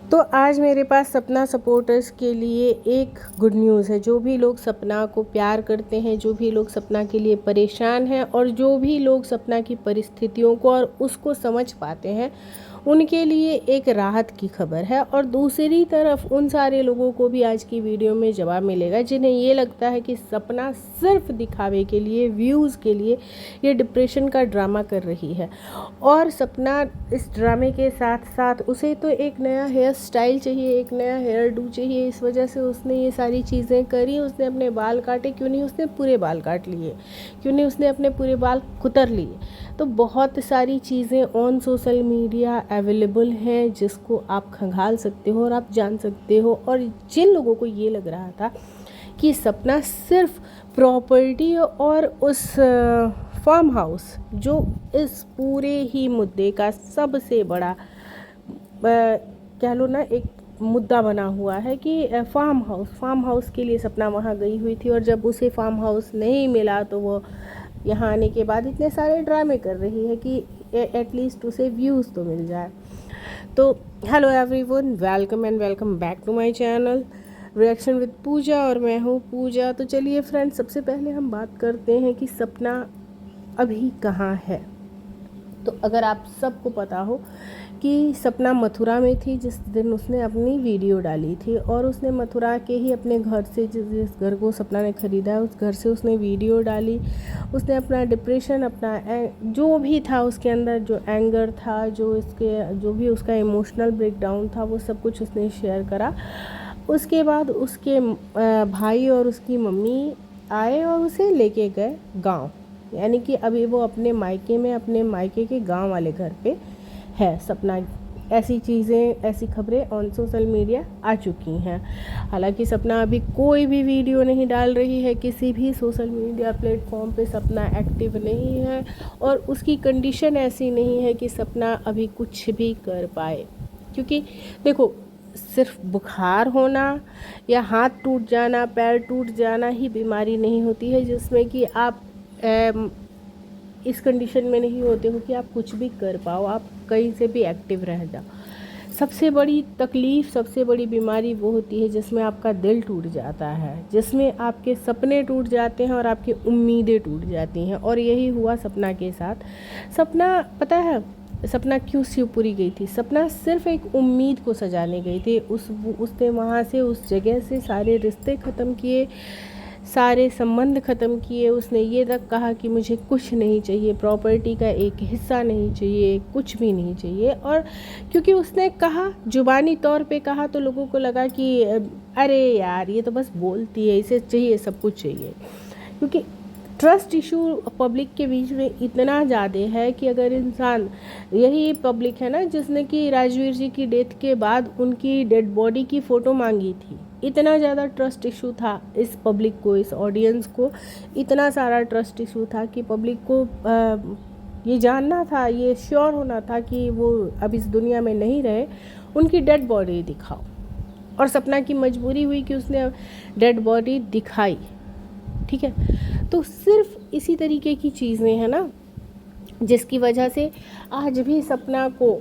तो आज मेरे पास सपना सपोर्टर्स के लिए एक गुड न्यूज़ है। जो भी लोग सपना को प्यार करते हैं, जो भी लोग सपना के लिए परेशान हैं और जो भी लोग सपना की परिस्थितियों को और उसको समझ पाते हैं, उनके लिए एक राहत की खबर है। और दूसरी तरफ उन सारे लोगों को भी आज की वीडियो में जवाब मिलेगा जिन्हें ये लगता है कि सपना सिर्फ दिखावे के लिए, व्यूज़ के लिए ये डिप्रेशन का ड्रामा कर रही है। और सपना इस ड्रामे के साथ साथ उसे तो एक नया हेयर स्टाइल चाहिए, एक नया हेयर डू चाहिए। इस वजह से उसने ये सारी चीज़ें करी। उसने अपने बाल काटे, क्यों नहीं उसने पूरे बाल काट लिए, क्यों नहीं उसने अपने पूरे बाल कुतर लिए। तो बहुत सारी चीज़ें ऑन सोशल मीडिया अवेलेबल हैं जिसको आप खंगाल सकते हो और आप जान सकते हो। और जिन लोगों को ये लग रहा था कि सपना सिर्फ प्रॉपर्टी और उस फार्म हाउस, जो इस पूरे ही मुद्दे का सबसे बड़ा कह लो ना एक मुद्दा बना हुआ है कि फार्म हाउस के लिए सपना वहाँ गई हुई थी और जब उसे फार्म हाउस नहीं मिला तो वो यहाँ आने के बाद इतने सारे ड्रामे कर रही है कि एटलीस्ट उसे व्यूज़ तो मिल जाए। तो hello everyone, welcome and welcome back to my channel reaction with Pooja, और मैं हूँ पूजा। तो चलिए फ्रेंड्स, सबसे पहले हम बात करते हैं कि सपना अभी कहाँ है। तो अगर आप सबको पता हो कि सपना मथुरा में थी जिस दिन उसने अपनी वीडियो डाली थी, और उसने मथुरा के ही अपने घर से, जिस घर को सपना ने ख़रीदा है उस घर से उसने वीडियो डाली। उसने अपना डिप्रेशन, अपना जो भी था उसके अंदर, जो एंगर था, जो भी उसका इमोशनल ब्रेकडाउन था, वो सब कुछ उसने शेयर करा। उसके बाद उसके भाई और उसकी मम्मी आए और उसे लेके गए गाँव, यानी कि अभी वो अपने मायके के गांव वाले घर पे है सपना। ऐसी चीज़ें, ऐसी खबरें ऑन सोशल मीडिया आ चुकी हैं। हालांकि सपना अभी कोई भी वीडियो नहीं डाल रही है, किसी भी सोशल मीडिया प्लेटफॉर्म पे सपना एक्टिव नहीं है और उसकी कंडीशन ऐसी नहीं है कि सपना अभी कुछ भी कर पाए। क्योंकि देखो, सिर्फ बुखार होना या हाथ टूट जाना, पैर टूट जाना ही बीमारी नहीं होती है जिसमें कि आप इस कंडीशन में नहीं होते हो कि आप कुछ भी कर पाओ, आप कहीं से भी एक्टिव रह जाओ। सबसे बड़ी तकलीफ़, सबसे बड़ी बीमारी वो होती है जिसमें आपका दिल टूट जाता है, जिसमें आपके सपने टूट जाते हैं और आपकी उम्मीदें टूट जाती हैं। और यही हुआ सपना के साथ। सपना, पता है सपना क्यों शिवपुरी गई थी? सपना सिर्फ एक उम्मीद को सजाने गई थी। उसने वहाँ से, उस जगह से सारे रिश्ते ख़त्म किए, सारे संबंध ख़त्म किए। उसने ये तक कहा कि मुझे कुछ नहीं चाहिए, प्रॉपर्टी का एक हिस्सा नहीं चाहिए, कुछ भी नहीं चाहिए। और क्योंकि उसने कहा, जुबानी तौर पे कहा, तो लोगों को लगा कि अरे यार ये तो बस बोलती है, इसे चाहिए, सब कुछ चाहिए। क्योंकि ट्रस्ट इशू पब्लिक के बीच में इतना ज़्यादा है कि अगर इंसान, यही पब्लिक है ना जिसने कि राजवीर जी की डेथ के बाद उनकी डेड बॉडी की फ़ोटो मांगी थी। इतना ज़्यादा ट्रस्ट इशू था इस पब्लिक को, इस ऑडियंस को इतना सारा ट्रस्ट इशू था कि पब्लिक को ये जानना था, ये श्योर होना था कि वो अब इस दुनिया में नहीं रहे, उनकी डेड बॉडी दिखाओ। और सपना की मजबूरी हुई कि उसने डेड बॉडी दिखाई। ठीक है, तो सिर्फ इसी तरीके की चीज़ें हैं ना जिसकी वजह से आज भी सपना को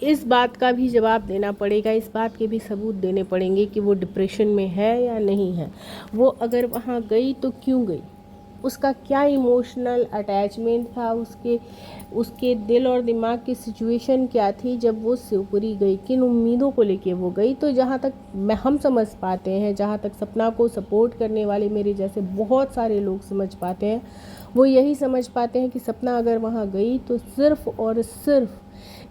इस बात का भी जवाब देना पड़ेगा, इस बात के भी सबूत देने पड़ेंगे कि वो डिप्रेशन में है या नहीं है। वो अगर वहाँ गई तो क्यों गई, उसका क्या इमोशनल अटैचमेंट था, उसके दिल और दिमाग की सिचुएशन क्या थी जब वो शिवपुरी गई, किन उम्मीदों को लेके वो गई। तो जहाँ तक हम समझ पाते हैं, जहाँ तक सपना को सपोर्ट करने वाले मेरे जैसे बहुत सारे लोग समझ पाते हैं, वो यही समझ पाते हैं कि सपना अगर वहाँ गई तो सिर्फ़ और सिर्फ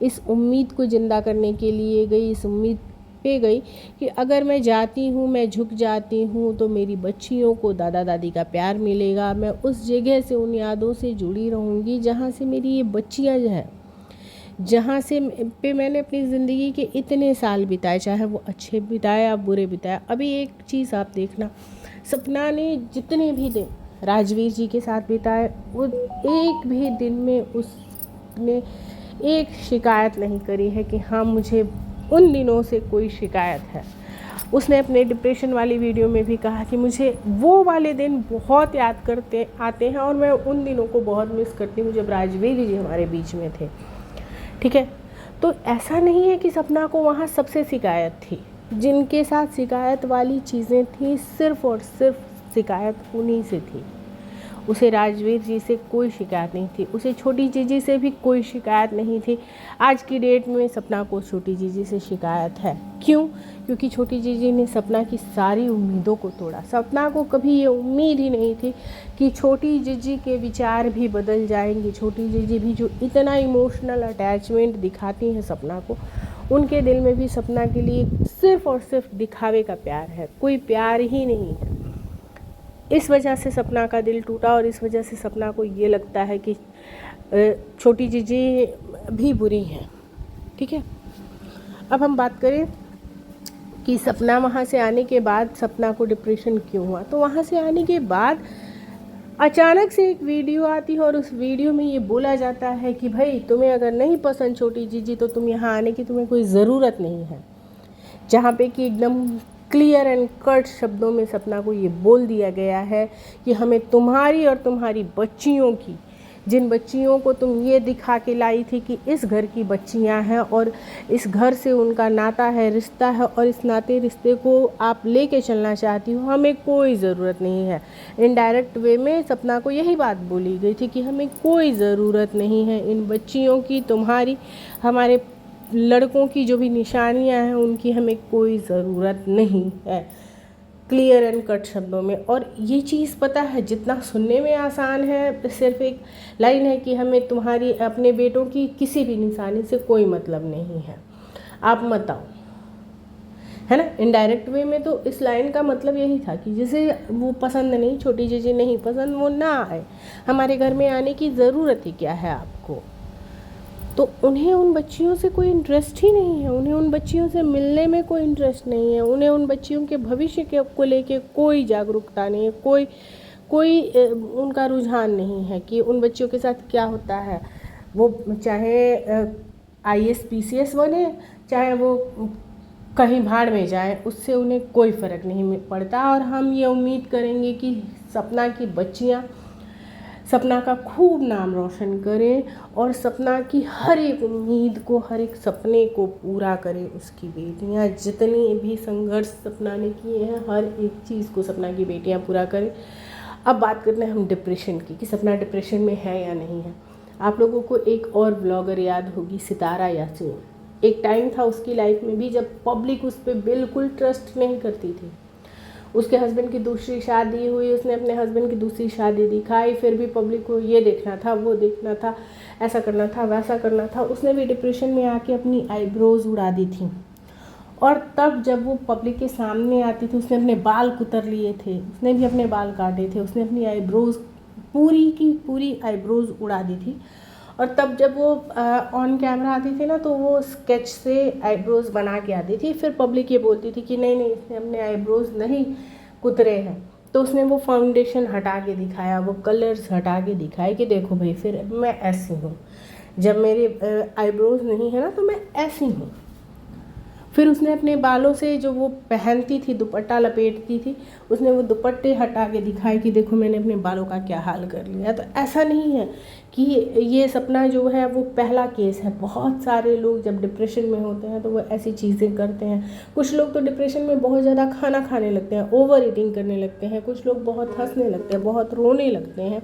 इस उम्मीद को ज़िंदा करने के लिए गई, इस उम्मीद पे गई कि अगर मैं जाती हूँ, मैं झुक जाती हूँ तो मेरी बच्चियों को दादा दादी का प्यार मिलेगा। मैं उस जगह से, उन यादों से जुड़ी रहूँगी जहाँ से मेरी ये बच्चियाँ जो हैं, जहाँ से पे मैंने अपनी ज़िंदगी के इतने साल बिताए, चाहे वो अच्छे बिताए या बुरे बिताए। अभी एक चीज़ आप देखना, सपना ने जितने भी दिन राजवीर जी के साथ बिताए, वो एक भी दिन में उसने एक शिकायत नहीं करी है कि हाँ मुझे उन दिनों से कोई शिकायत है। उसने अपने डिप्रेशन वाली वीडियो में भी कहा कि मुझे वो वाले दिन बहुत याद करते आते हैं और मैं उन दिनों को बहुत मिस करती हूँ जब राजवीर जी हमारे बीच में थे। ठीक है, तो ऐसा नहीं है कि सपना को वहाँ सबसे शिकायत थी। जिनके साथ शिकायत वाली चीज़ें थी सिर्फ़ और सिर्फ शिकायत उन्हीं से थी। उसे राजवीर जी से कोई शिकायत नहीं थी, उसे छोटी जीजी से भी कोई शिकायत नहीं थी। आज की डेट में सपना को छोटी जीजी से शिकायत है। क्यों? क्योंकि छोटी जीजी ने सपना की सारी उम्मीदों को तोड़ा। सपना को कभी ये उम्मीद ही नहीं थी कि छोटी जीजी के विचार भी बदल जाएंगे। छोटी जीजी भी जो इतना इमोशनल अटैचमेंट दिखाती हैं सपना को, उनके दिल में भी सपना के लिए सिर्फ़ और सिर्फ दिखावे का प्यार है, कोई प्यार ही नहीं है। इस वजह से सपना का दिल टूटा और इस वजह से सपना को ये लगता है कि छोटी जीजी भी बुरी हैं। ठीक है, अब हम बात करें कि सपना वहाँ से आने के बाद सपना को डिप्रेशन क्यों हुआ। तो वहाँ से आने के बाद अचानक से एक वीडियो आती है और उस वीडियो में ये बोला जाता है कि भाई तुम्हें अगर नहीं पसंद छोटी जीजी तो तुम यहाँ आने की तुम्हें कोई ज़रूरत नहीं है। जहाँ पे कि एकदम क्लियर एंड कट शब्दों में सपना को ये बोल दिया गया है कि हमें तुम्हारी और तुम्हारी बच्चियों की, जिन बच्चियों को तुम ये दिखा के लाई थी कि इस घर की बच्चियां हैं और इस घर से उनका नाता है, रिश्ता है और इस नाते रिश्ते को आप लेके चलना चाहती हो, हमें कोई ज़रूरत नहीं है। इनडायरेक्ट वे में सपना को यही बात बोली गई थी कि हमें कोई ज़रूरत नहीं है इन बच्चियों की, तुम्हारी, हमारे लड़कों की जो भी निशानियां हैं उनकी हमें कोई ज़रूरत नहीं है, क्लियर एंड कट शब्दों में। और ये चीज़ पता है जितना सुनने में आसान है, सिर्फ एक लाइन है कि हमें तुम्हारी अपने बेटों की किसी भी निशानी से कोई मतलब नहीं है, आप मत आओ, है ना। इनडायरेक्ट वे में तो इस लाइन का मतलब यही था कि जिसे वो पसंद नहीं, छोटी जीजी नहीं पसंद, वो ना आए, हमारे घर में आने की ज़रूरत ही क्या है आपको। तो उन्हें उन बच्चियों से कोई इंटरेस्ट ही नहीं है, उन्हें उन बच्चियों से मिलने में कोई इंटरेस्ट नहीं है, उन्हें उन बच्चियों के भविष्य के को लेके कोई जागरूकता नहीं है, कोई उनका रुझान नहीं है कि उन बच्चियों के साथ क्या होता है। वो चाहे IAS PCS बने, चाहे वो कहीं भाड़ में जाए, उससे उन्हें कोई फ़र्क नहीं पड़ता। और हम ये उम्मीद करेंगे कि सपना की बच्चियाँ सपना का खूब नाम रोशन करें और सपना की हर एक उम्मीद को, हर एक सपने को पूरा करें। उसकी बेटियां जितनी भी संघर्ष सपना ने किए हैं, हर एक चीज़ को सपना की बेटियां पूरा करें। अब बात करते हैं हम डिप्रेशन की, कि सपना डिप्रेशन में है या नहीं है। आप लोगों को एक और ब्लॉगर याद होगी, सितारा यास्मीन। एक टाइम था उसकी लाइफ में भी जब पब्लिक उस पर बिल्कुल ट्रस्ट नहीं करती थी। उसके हस्बैंड की दूसरी शादी हुई, उसने अपने हस्बैंड की दूसरी शादी दिखाई, फिर भी पब्लिक को ये देखना था, वो देखना था, ऐसा करना था, वैसा करना था। उसने भी डिप्रेशन में आके अपनी आईब्रोज उड़ा दी थी। और तब जब वो पब्लिक के सामने आती थी, उसने अपने बाल कुतर लिए थे, उसने भी अपने बाल काटे थे, उसने अपनी आईब्रोज पूरी की पूरी आईब्रोज उड़ा दी थी। और तब जब वो ऑन कैमरा आती थी ना, तो वो स्केच से आईब्रोज बना के आती थी। फिर पब्लिक ये बोलती थी कि नहीं नहीं, इसने अपने आईब्रोज नहीं कुतरे हैं। तो उसने वो फाउंडेशन हटा के दिखाया, वो कलर्स हटा के दिखाए कि देखो भाई, फिर मैं ऐसी हूँ, जब मेरे आईब्रोज नहीं है ना तो मैं ऐसी हूँ। फिर उसने अपने बालों से जो वो पहनती थी, दुपट्टा लपेटती थी, उसने वो दुपट्टे हटा के दिखाए कि देखो मैंने अपने बालों का क्या हाल कर लिया। तो ऐसा नहीं है कि ये सपना जो है वो पहला केस है। बहुत सारे लोग जब डिप्रेशन में होते हैं तो वो ऐसी चीज़ें करते हैं। कुछ लोग तो डिप्रेशन में बहुत ज़्यादा खाना खाने लगते हैं, ओवर ईटिंग करने लगते हैं, कुछ लोग बहुत हंसने लगते हैं, बहुत रोने लगते हैं।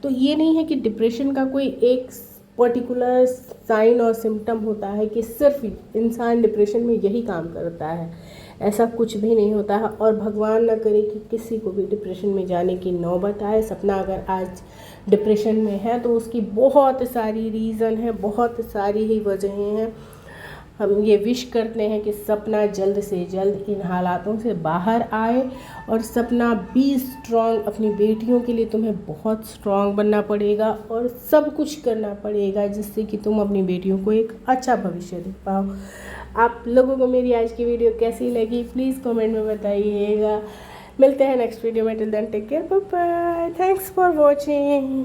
तो ये नहीं है कि डिप्रेशन का कोई एक पर्टिकुलर साइन और सिम्टम होता है कि सिर्फ इंसान डिप्रेशन में यही काम करता है, ऐसा कुछ भी नहीं होता है। और भगवान ना करे कि किसी को भी डिप्रेशन में जाने की नौबत आए। सपना अगर आज डिप्रेशन में है तो उसकी बहुत सारी रीज़न है, बहुत सारी ही वजहें हैं। हम ये विश करते हैं कि सपना जल्द से जल्द इन हालातों से बाहर आए। और सपना बी स्ट्रॉन्ग, अपनी बेटियों के लिए तुम्हें बहुत स्ट्रॉन्ग बनना पड़ेगा और सब कुछ करना पड़ेगा जिससे कि तुम अपनी बेटियों को एक अच्छा भविष्य दे पाओ। आप लोगों को मेरी आज की वीडियो कैसी लगी प्लीज़ कमेंट में बताइएगा। मिलते हैं नेक्स्ट वीडियो में। Till then take care, bye bye, thanks for watching.